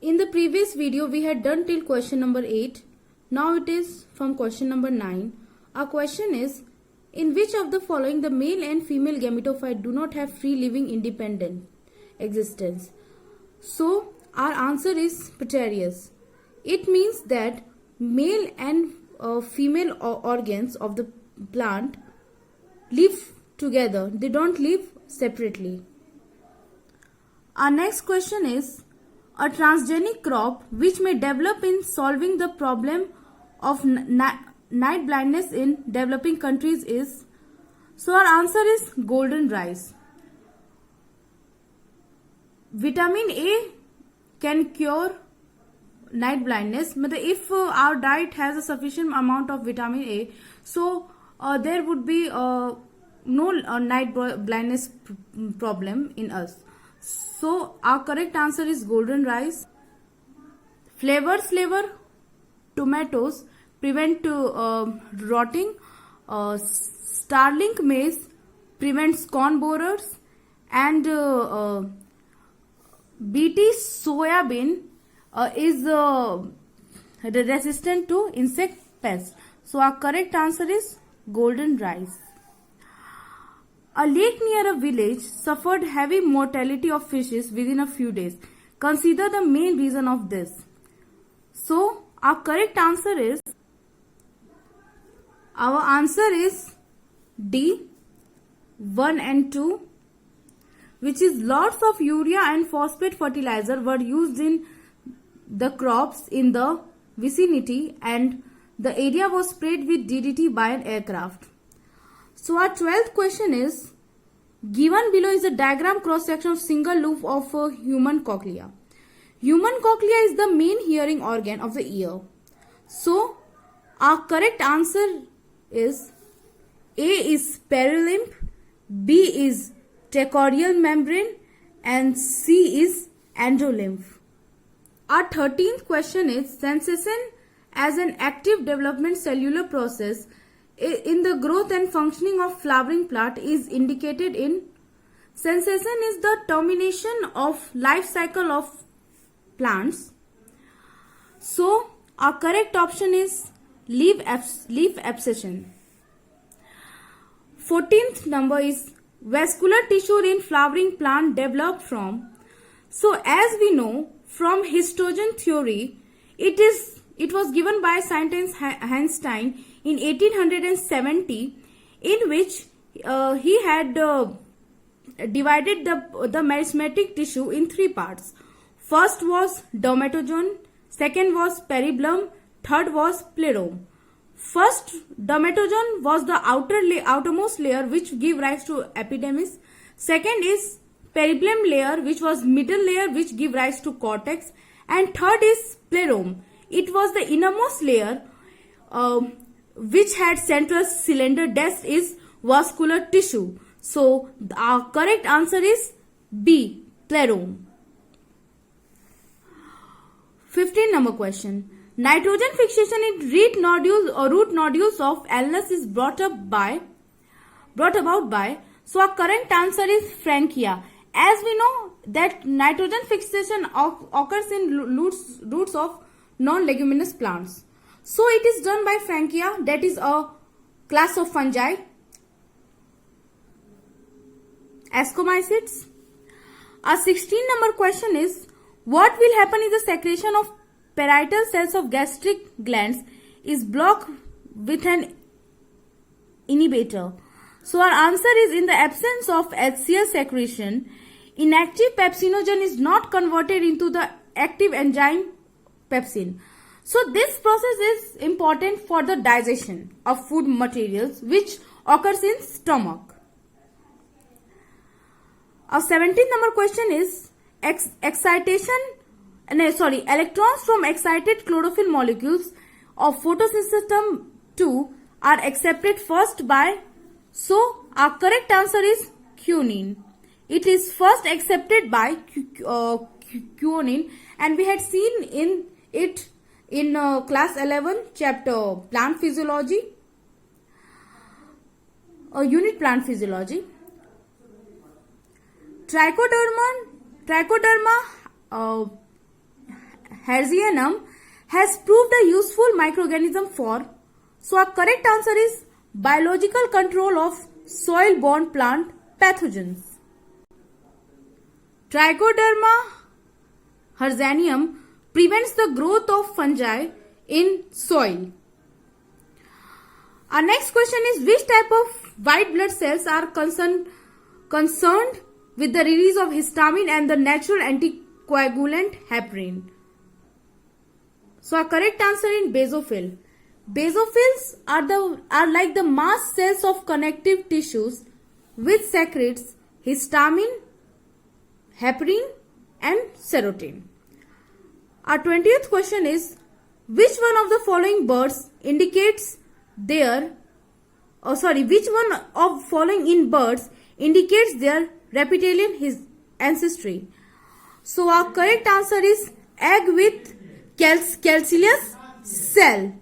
In the previous video, we had done till question number 8. Now it is from question number 9. Our question is, in which of the following the male and female gametophyte do not have free living independent existence? So our answer is Proteus. It means that male and female organs of the plant live together. They don't live separately. Our next question is, a transgenic crop which may develop in solving the problem of night blindness in developing countries is, so our answer is golden rice. Vitamin A can cure night blindness. If our diet has a sufficient amount of vitamin A, so there would be no night blindness problem in us. So our correct answer is golden rice. Flavor tomatoes prevent rotting. Starlink maize prevents corn borers, and BT soybean is resistant to insect pests. So our correct answer is golden rice. A lake near a village suffered heavy mortality of fishes within a few days. Consider the main reason of this. So our correct answer is, D, 1 and 2, which is lots of urea and phosphate fertilizer were used in the crops in the vicinity, and the area was sprayed with DDT by an aircraft. So our 12th question is, given below is a diagram cross section of single loop of a human cochlea. Human cochlea is the main hearing organ of the ear. So our correct answer is, A is perilymph, B is tachordial membrane, and C is endolymph. Our 13th question is, sensation as an active development cellular process in the growth and functioning of flowering plant is indicated in. Sensation is the termination of life cycle of plants. So our correct option is leaf abscission. 14th number is, vascular tissue in flowering plant developed from. So as we know from histogen theory, it was given by scientist Einstein in 1870, in which he had divided the meristematic tissue in 3 parts. First was dermatogen, second was peribulum, third was plerome. First, dermatogen was the outermost layer which give rise to epidermis. Second is peribulum layer, which was middle layer which give rise to cortex, and third is plerome. It was the innermost layer which had central cylinder. That is vascular tissue. So our correct answer is B, plerome. 15 number question. Nitrogen fixation in root nodules of Alnus is brought about by. So our correct answer is Frankia. As we know that nitrogen fixation occurs in roots of non-leguminous plants. So it is done by Frankia, that is a class of fungi. Ascomycetes. Our 16 number question is, what will happen if the secretion of parietal cells of gastric glands is blocked with an inhibitor? So our answer is, in the absence of HCl secretion, inactive pepsinogen is not converted into the active enzyme pepsin. So this process is important for the digestion of food materials which occurs in stomach. Our 17th number question is, electrons from excited chlorophyll molecules of photosystem 2 are accepted first by. So our correct answer is quinine. It is first accepted by quinine, and we had seen in class 11 chapter plant physiology, unit plant physiology. Trichoderma Herzianum, has proved a useful microorganism for? So our correct answer is biological control of soil-borne plant pathogens. Trichoderma herzianum prevents the growth of fungi in soil. Our next question is, which type of white blood cells are concerned with the release of histamine and the natural anticoagulant heparin? So our correct answer is basophil. Basophils are like the mast cells of connective tissues which secretes histamine, heparin and serotonin. Our 20th question is, which one of the following birds indicates their which one of following in birds indicates their reptilian ancestry? So our correct answer is egg with calicilious cell.